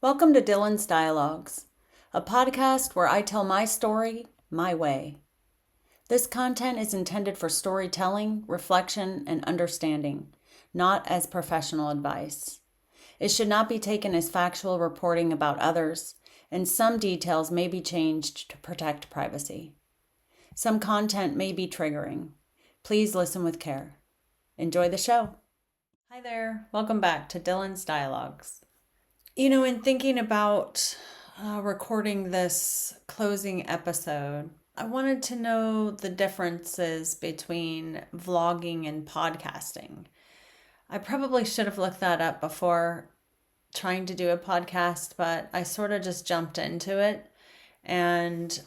Welcome to Dilyn's Dialogues, a podcast where I tell my story my way. This content is intended for storytelling, reflection, and understanding, not as professional advice. It should not be taken as factual reporting about others, and some details may be changed to protect privacy. Some content may be triggering. Please listen with care. Enjoy the show. Hi there. Welcome back to Dilyn's Dialogues. In thinking about recording this closing episode, I wanted to know the differences between vlogging and podcasting. I probably should have looked that up before trying to do a podcast, but I sort of just jumped into it. And,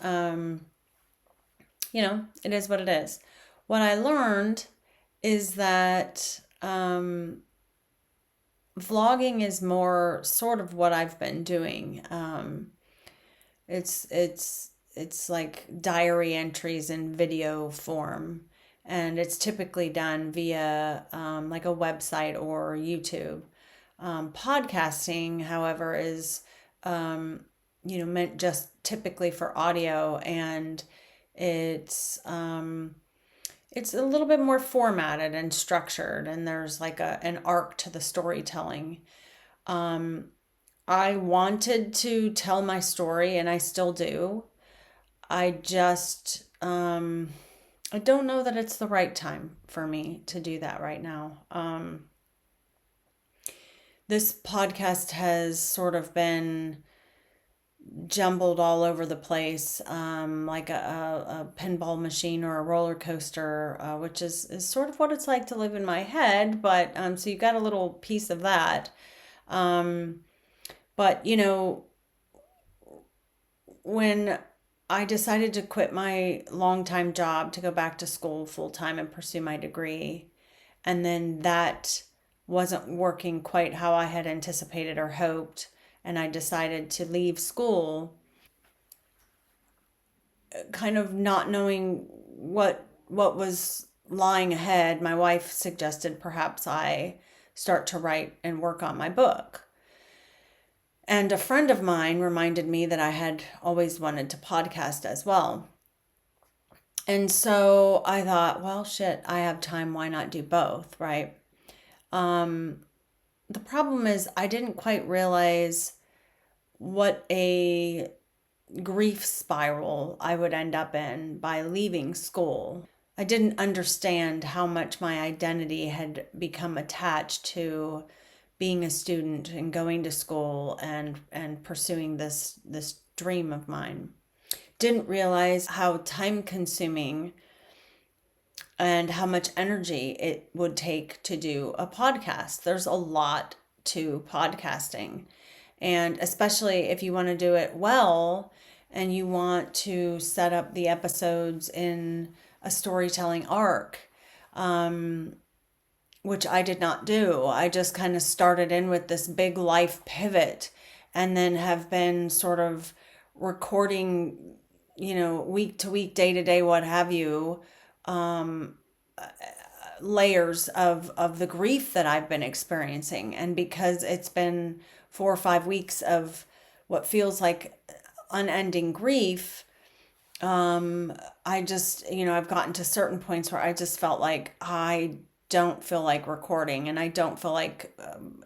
it is what it is. What I learned is that vlogging is more sort of what I've been doing. It's like diary entries in video form, and it's typically done via like a website or YouTube. Podcasting, however, is meant just typically for audio, and it's a little bit more formatted and structured, and there's like an arc to the storytelling. I wanted to tell my story, and I still do. I just, I don't know that it's the right time for me to do that right now. This podcast has sort of been jumbled all over the place, like a pinball machine or a roller coaster, which is sort of what it's like to live in my head. But so you got a little piece of that. But when I decided to quit my longtime job to go back to school full time and pursue my degree, and then that wasn't working quite how I had anticipated or hoped, and I decided to leave school, kind of not knowing what was lying ahead. My wife suggested perhaps I start to write and work on my book. And a friend of mine reminded me that I had always wanted to podcast as well. And so I thought, well, shit, I have time. Why not do both, right? The problem is I didn't quite realize what a grief spiral I would end up in by leaving school. I didn't understand how much my identity had become attached to being a student and going to school and pursuing this dream of mine. Didn't realize how time consuming and how much energy it would take to do a podcast. There's a lot to podcasting. And especially if you want to do it well and you want to set up the episodes in a storytelling arc, which I did not do. I just kind of started in with this big life pivot and then have been sort of recording, week to week, day to day, what have you, layers of the grief that I've been experiencing. And because it's been 4 or 5 weeks of what feels like unending grief, I just, I've gotten to certain points where I just felt like I don't feel like recording, and I don't feel like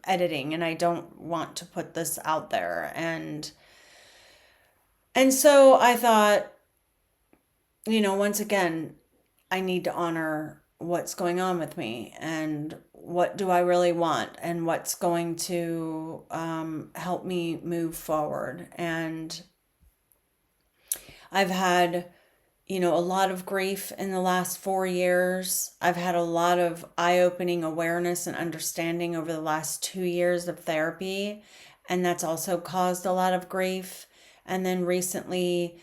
editing, and I don't want to put this out there. And so I thought, once again, I need to honor what's going on with me and what do I really want and what's going to help me move forward. And I've had, a lot of grief in the last 4 years. I've had a lot of eye-opening awareness and understanding over the last 2 years of therapy, and that's also caused a lot of grief. And then recently,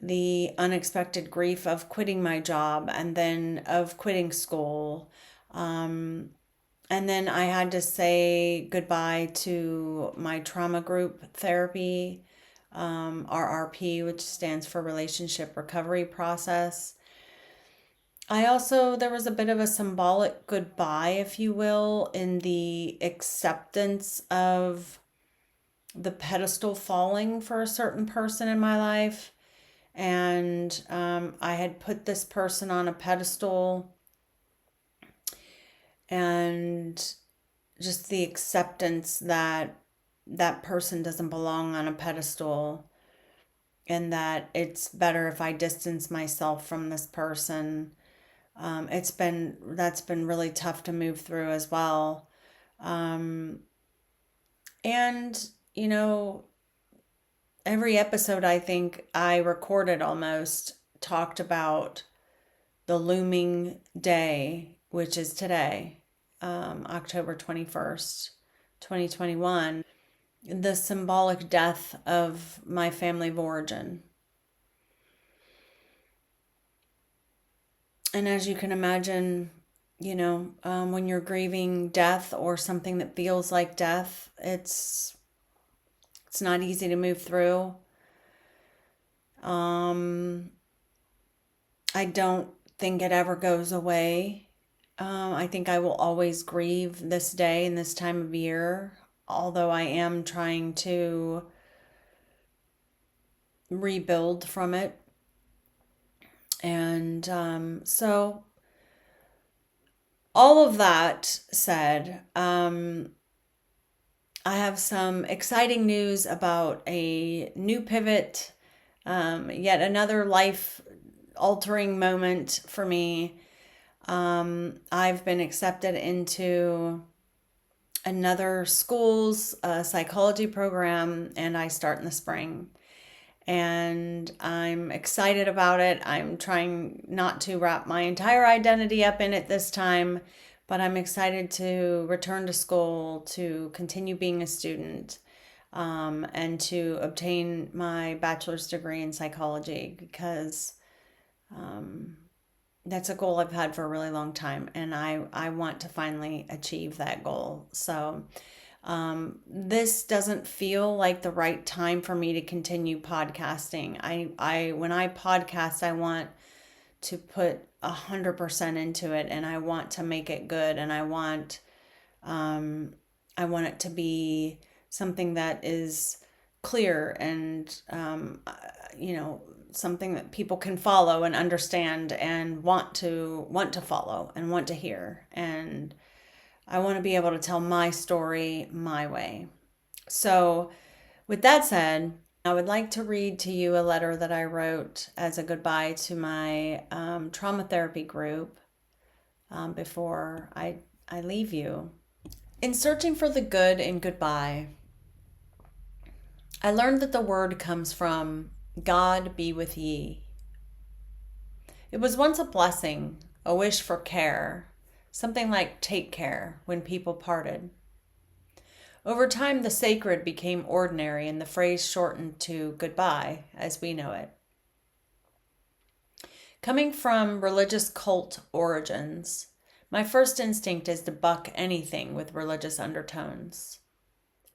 the unexpected grief of quitting my job and then of quitting school. And then I had to say goodbye to my trauma group therapy, RRP, which stands for Relationship Recovery Process. There was a bit of a symbolic goodbye, if you will, in the acceptance of the pedestal falling for a certain person in my life. And I had put this person on a pedestal, and just the acceptance that that person doesn't belong on a pedestal, and that it's better if I distance myself from this person. That's been really tough to move through as well. And you know, every episode I think I recorded almost talked about the looming day, which is today, October 21st, 2021, the symbolic death of my family of origin. And as you can imagine, when you're grieving death or something that feels like death, it's not easy to move through. I don't think it ever goes away. I think I will always grieve this day and this time of year, although I am trying to rebuild from it. And so, all of that said, I have some exciting news about a new pivot, yet another life altering moment for me. I've been accepted into another school's psychology program, and I start in the spring. And I'm excited about it. I'm trying not to wrap my entire identity up in it this time, but I'm excited to return to school, to continue being a student, and to obtain my bachelor's degree in psychology, because that's a goal I've had for a really long time, and I want to finally achieve that goal. So this doesn't feel like the right time for me to continue podcasting. I when I podcast, I want to put 100% into it, and I want to make it good, and I want it to be something that is clear and something that people can follow and understand and want to follow and want to hear. And I want to be able to tell my story my way. So, with that said, I would like to read to you a letter that I wrote as a goodbye to my trauma therapy group before I leave you. In searching for the good in goodbye, I learned that the word comes from God be with ye. It was once a blessing, a wish for care, something like take care when people parted. Over time, the sacred became ordinary and the phrase shortened to goodbye as we know it. Coming from religious cult origins, my first instinct is to buck anything with religious undertones.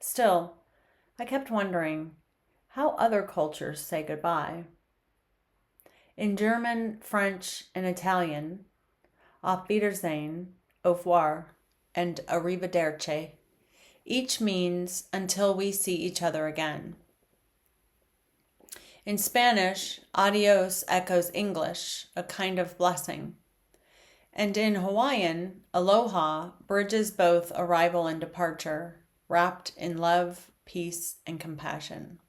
Still, I kept wondering how other cultures say goodbye. In German, French, and Italian, auf Wiedersehen, au revoir, and arrivederci each means until we see each other again. In Spanish, adios echoes English, a kind of blessing. And in Hawaiian, aloha bridges both arrival and departure, wrapped in love, peace, and compassion.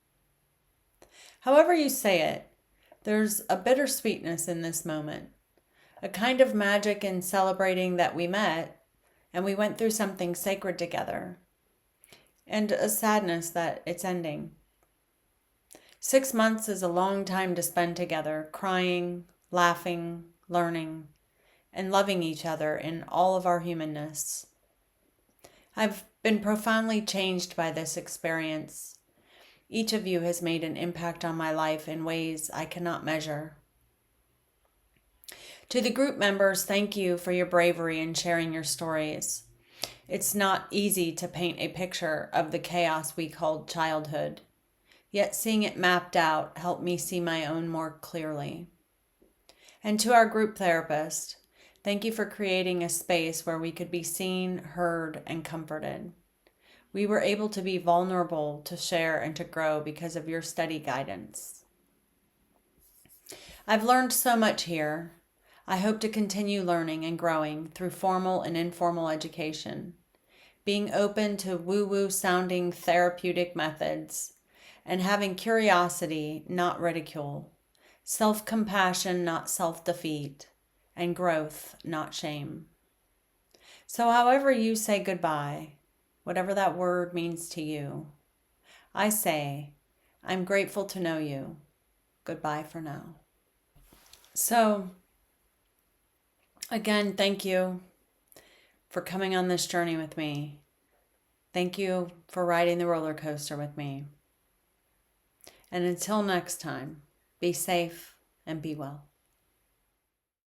However you say it, there's a bittersweetness in this moment, a kind of magic in celebrating that we met and we went through something sacred together, and a sadness that it's ending. 6 months is a long time to spend together, crying, laughing, learning, and loving each other in all of our humanness. I've been profoundly changed by this experience. Each of you has made an impact on my life in ways I cannot measure. To the group members, thank you for your bravery in sharing your stories. It's not easy to paint a picture of the chaos we called childhood, yet seeing it mapped out helped me see my own more clearly. And to our group therapist, thank you for creating a space where we could be seen, heard, and comforted. We were able to be vulnerable, to share, and to grow because of your steady guidance. I've learned so much here. I hope to continue learning and growing through formal and informal education, being open to woo-woo sounding therapeutic methods, and having curiosity, not ridicule, self-compassion, not self-defeat, and growth, not shame. So however you say goodbye, whatever that word means to you, I say, I'm grateful to know you. Goodbye for now. So, again, thank you for coming on this journey with me. Thank you for riding the roller coaster with me. And until next time, be safe and be well.